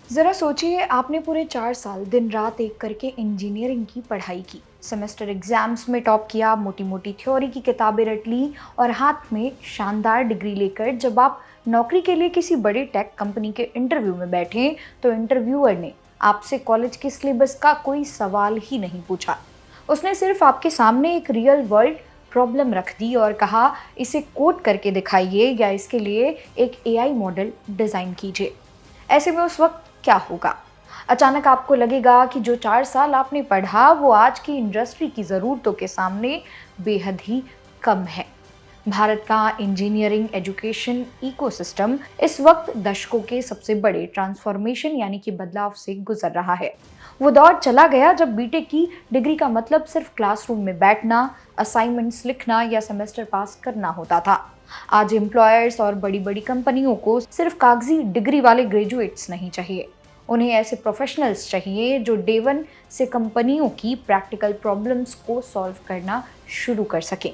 ज़रा सोचिए आपने पूरे 4 साल दिन रात एक करके इंजीनियरिंग की पढ़ाई की, सेमेस्टर एग्जाम्स में टॉप किया, मोटी मोटी थ्योरी की किताबें रट ली और हाथ में शानदार डिग्री लेकर जब आप नौकरी के लिए किसी बड़ी टेक कंपनी के इंटरव्यू में बैठे तो इंटरव्यूअर ने आपसे कॉलेज के सिलेबस का कोई सवाल ही नहीं पूछा। उसने सिर्फ आपके सामने एक रियल वर्ल्ड प्रॉब्लम रख दी और कहा इसे कोड करके दिखाइए या इसके लिए एक एआई मॉडल डिज़ाइन कीजिए। ऐसे में उस वक्त क्या होगा? अचानक आपको लगेगा कि जो 4 साल आपने पढ़ा वो आज की इंडस्ट्री की ज़रूरतों के सामने बेहद ही कम है। भारत का इंजीनियरिंग एजुकेशन इकोसिस्टम इस वक्त दशकों के सबसे बड़े ट्रांसफॉर्मेशन यानी कि बदलाव से गुजर रहा है। वो दौर चला गया जब बीटेक की डिग्री का मतलब सिर्फ क्लासरूम में बैठना, असाइनमेंट्स लिखना या सेमेस्टर पास करना होता था। आज एम्प्लॉयर्स और बड़ी बड़ी कंपनियों को सिर्फ कागजी डिग्री वाले ग्रेजुएट्स नहीं चाहिए, उन्हें ऐसे प्रोफेशनल्स चाहिए जो डे वन से कंपनियों की प्रैक्टिकल प्रॉब्लम्स को सॉल्व करना शुरू कर सकें।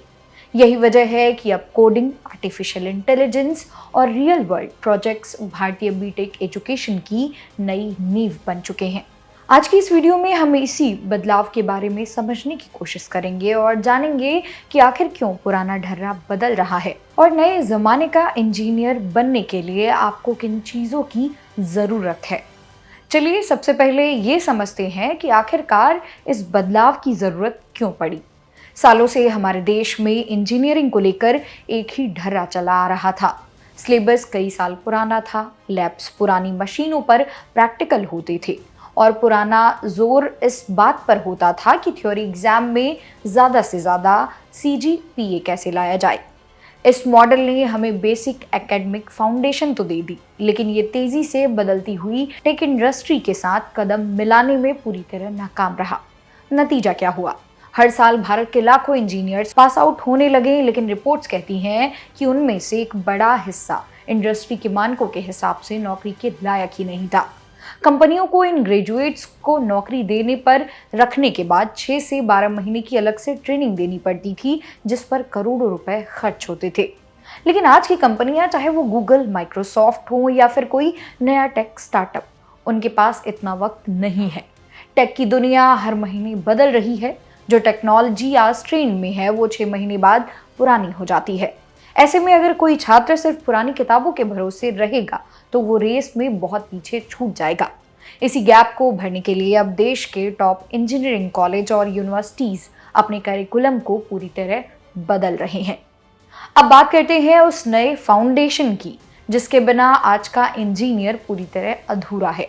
यही वजह है कि अब कोडिंग, आर्टिफिशियल इंटेलिजेंस और रियल वर्ल्ड प्रोजेक्ट्स भारतीय बीटेक एजुकेशन की नई नींव बन चुके हैं। आज की इस वीडियो में हम इसी बदलाव के बारे में समझने की कोशिश करेंगे और जानेंगे कि आखिर क्यों पुराना ढर्रा बदल रहा है और नए जमाने का इंजीनियर बनने के लिए आपको किन चीजों की जरूरत है। चलिए सबसे पहले ये समझते हैं कि आखिरकार इस बदलाव की जरूरत क्यों पड़ी। सालों से हमारे देश में इंजीनियरिंग को लेकर एक ही ढर्रा चला आ रहा था। सिलेबस कई साल पुराना था, लैब्स पुरानी मशीनों पर प्रैक्टिकल होते थे और पुराना जोर इस बात पर होता था कि थ्योरी एग्जाम में ज़्यादा से ज़्यादा सीजीपीए कैसे लाया जाए। इस मॉडल ने हमें बेसिक एकेडमिक फाउंडेशन तो दे दी, लेकिन ये तेज़ी से बदलती हुई टेक इंडस्ट्री के साथ कदम मिलाने में पूरी तरह नाकाम रहा। नतीजा क्या हुआ? हर साल भारत के लाखों इंजीनियर्स पास आउट होने लगे, लेकिन रिपोर्ट्स कहती हैं कि उनमें से एक बड़ा हिस्सा इंडस्ट्री के मानकों के हिसाब से नौकरी के लायक ही नहीं था। कंपनियों को इन ग्रेजुएट्स को नौकरी देने पर रखने के बाद 6 से 12 महीने की अलग से ट्रेनिंग देनी पड़ती थी, जिस पर करोड़ों रुपए खर्च होते थे। लेकिन आज की कंपनियां, चाहे वो गूगल, माइक्रोसॉफ्ट हो या फिर कोई नया टेक स्टार्टअप, उनके पास इतना वक्त नहीं है। टेक की दुनिया हर महीने बदल रही है। जो टेक्नोलॉजी आज ट्रेंड में है वो 6 महीने बाद पुरानी हो जाती है। ऐसे में अगर कोई छात्र सिर्फ पुरानी किताबों के भरोसे रहेगा तो वो रेस में बहुत पीछे छूट जाएगा। इसी गैप को भरने के लिए अब देश के टॉप इंजीनियरिंग कॉलेज और यूनिवर्सिटीज अपने करिकुलम को पूरी तरह बदल रहे हैं। अब बात करते हैं उस नए फाउंडेशन की जिसके बिना आज का इंजीनियर पूरी तरह अधूरा है।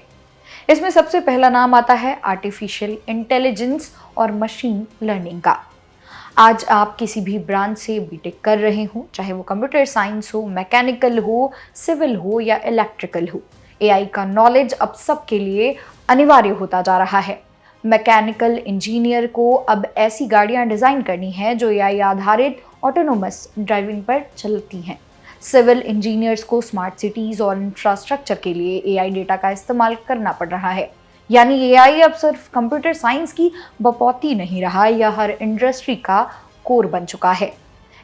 इसमें सबसे पहला नाम आता है आर्टिफिशियल इंटेलिजेंस और मशीन लर्निंग का। आज आप किसी भी ब्रांच से बीटेक कर रहे हो, चाहे वो कंप्यूटर साइंस हो, मैकेनिकल हो, सिविल हो या इलेक्ट्रिकल हो, एआई का नॉलेज अब सबके लिए अनिवार्य होता जा रहा है। मैकेनिकल इंजीनियर को अब ऐसी गाड़ियां डिज़ाइन करनी है जो एआई आधारित ऑटोनोमस ड्राइविंग पर चलती हैं। सिविल इंजीनियर्स को स्मार्ट सिटीज़ और इंफ्रास्ट्रक्चर के लिए एआई डेटा का इस्तेमाल करना पड़ रहा है। यानी एआई अब सिर्फ कंप्यूटर साइंस की बपौती नहीं रहा, यह हर इंडस्ट्री का कोर बन चुका है।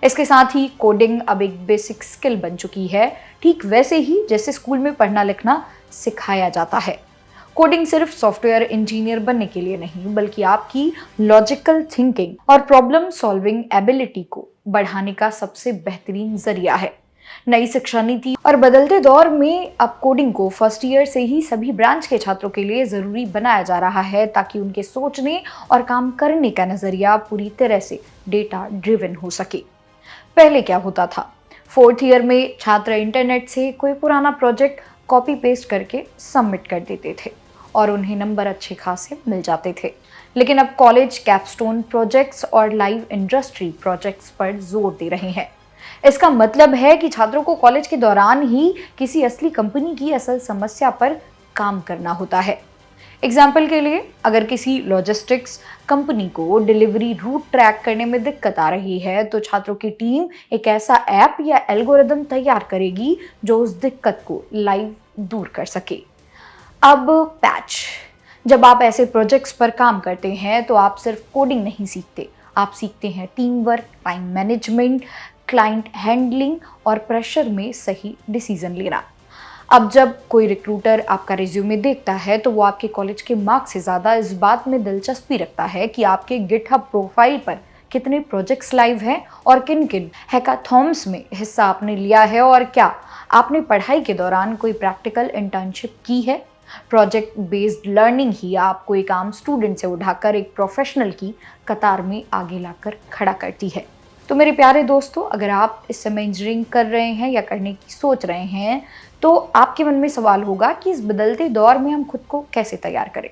इसके साथ ही कोडिंग अब एक बेसिक स्किल बन चुकी है, ठीक वैसे ही जैसे स्कूल में पढ़ना लिखना सिखाया जाता है। कोडिंग सिर्फ सॉफ्टवेयर इंजीनियर बनने के लिए नहीं, बल्कि आपकी लॉजिकल थिंकिंग और प्रॉब्लम सॉल्विंग एबिलिटी को बढ़ाने का सबसे बेहतरीन जरिया है। नई शिक्षा नीति और बदलते दौर में अब कोडिंग को फर्स्ट ईयर से ही सभी ब्रांच के छात्रों के लिए जरूरी बनाया जा रहा है, ताकि उनके सोचने और काम करने का नजरिया पूरी तरह से डेटा ड्रिवन हो सके। पहले क्या होता था? फोर्थ ईयर में छात्र इंटरनेट से कोई पुराना प्रोजेक्ट कॉपी पेस्ट करके सबमिट कर देते थे और उन्हें नंबर अच्छे खासे मिल जाते थे। लेकिन अब कॉलेज कैपस्टोन प्रोजेक्ट्स और लाइव इंडस्ट्री प्रोजेक्ट्स पर जोर दे रहे हैं। इसका मतलब है कि छात्रों को कॉलेज के दौरान ही किसी असली कंपनी की असल समस्या पर काम करना होता है। एग्जाम्पल के लिए, अगर किसी लॉजिस्टिक्स कंपनी को डिलीवरी रूट ट्रैक करने में दिक्कत आ रही है तो छात्रों की टीम एक ऐसा ऐप या एल्गोरिदम तैयार करेगी जो उस दिक्कत को लाइव दूर कर सके। अब पैच। जब आप ऐसे प्रोजेक्ट्स पर काम करते हैं तो आप सिर्फ कोडिंग नहीं सीखते, आप सीखते हैं team work, time management, client handling और प्रेशर में सही डिसीजन लेना। अब जब कोई रिक्रूटर आपका रिज्यूमे देखता है तो वो आपके कॉलेज के मार्क्स से ज़्यादा इस बात में दिलचस्पी रखता है कि आपके गिटहब प्रोफाइल पर कितने प्रोजेक्ट्स लाइव हैं और किन किन हैकाथॉन्स में हिस्सा आपने लिया है, और क्या आपने पढ़ाई के दौरान कोई प्रैक्टिकल इंटर्नशिप की है। प्रोजेक्ट बेस्ड लर्निंग ही आपको एक आम स्टूडेंट से उठाकर एक प्रोफेशनल की कतार में आगे लाकर खड़ा करती है। तो मेरे प्यारे दोस्तों, अगर आप इस समय इंजीनियरिंग कर रहे हैं या करने की सोच रहे हैं, तो आपके मन में सवाल होगा कि इस बदलते दौर में हम खुद को कैसे तैयार करें।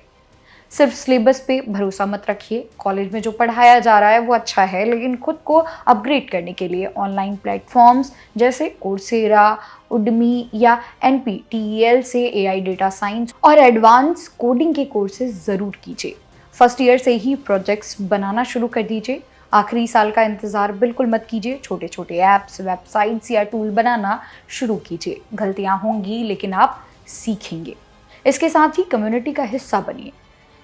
सिर्फ सिलेबस पे भरोसा मत रखिए। कॉलेज में जो पढ़ाया जा रहा है वो अच्छा है, लेकिन खुद को अपग्रेड करने के लिए ऑनलाइन प्लेटफॉर्म्स जैसे कोर्सेरा, उडमी या NPTEL से AI डेटा साइंस और एडवांस कोडिंग के कोर्सेज ज़रूर कीजिए। फर्स्ट ईयर से ही प्रोजेक्ट्स बनाना शुरू कर दीजिए। आखिरी साल का इंतज़ार बिल्कुल मत कीजिए। छोटे छोटे ऐप्स, वेबसाइट्स या टूल बनाना शुरू कीजिए। गलतियाँ होंगी, लेकिन आप सीखेंगे। इसके साथ ही कम्युनिटी का हिस्सा बनिए।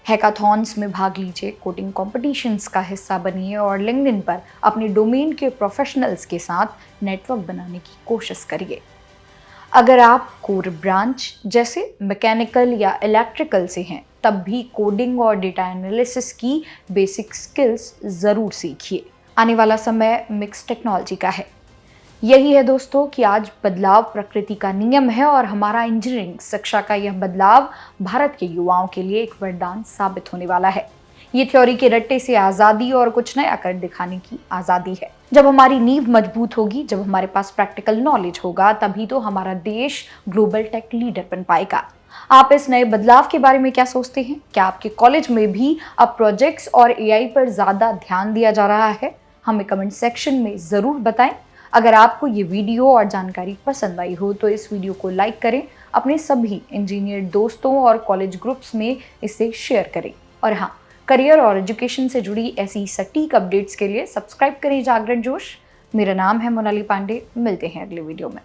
हैकाथॉन्स में भाग लीजिए, कोडिंग कॉम्पिटिशन्स का हिस्सा बनिए और लिंक्डइन पर अपने डोमेन के प्रोफेशनल्स के साथ नेटवर्क बनाने की कोशिश करिए। अगर आप कोर ब्रांच जैसे मैकेनिकल या इलेक्ट्रिकल से हैं, तब भी कोडिंग और डेटा एनालिसिस की बेसिक स्किल्स ज़रूर सीखिए। आने वाला समय मिक्स टेक्नोलॉजी का है। यही है दोस्तों कि आज बदलाव प्रकृति का नियम है और हमारा इंजीनियरिंग शिक्षा का यह बदलाव भारत के युवाओं के लिए एक वरदान साबित होने वाला है। ये थ्योरी के रट्टे से आज़ादी और कुछ नया कर दिखाने की आज़ादी है। जब हमारी नींव मजबूत होगी, जब हमारे पास प्रैक्टिकल नॉलेज होगा, तभी तो हमारा देश ग्लोबल टेक लीडर बन पाएगा। आप इस नए बदलाव के बारे में क्या सोचते हैं? क्या आपके कॉलेज में भी अब प्रोजेक्ट्स और AI पर ज़्यादा ध्यान दिया जा रहा है? हमें कमेंट सेक्शन में ज़रूर बताएं। अगर आपको ये वीडियो और जानकारी पसंद आई हो तो इस वीडियो को लाइक करें, अपने सभी इंजीनियर दोस्तों और कॉलेज ग्रुप्स में इसे शेयर करें। और हाँ, करियर और एजुकेशन से जुड़ी ऐसी सटीक अपडेट्स के लिए सब्सक्राइब करें जागरण जोश। मेरा नाम है मोनाली पांडे। मिलते हैं अगले वीडियो में।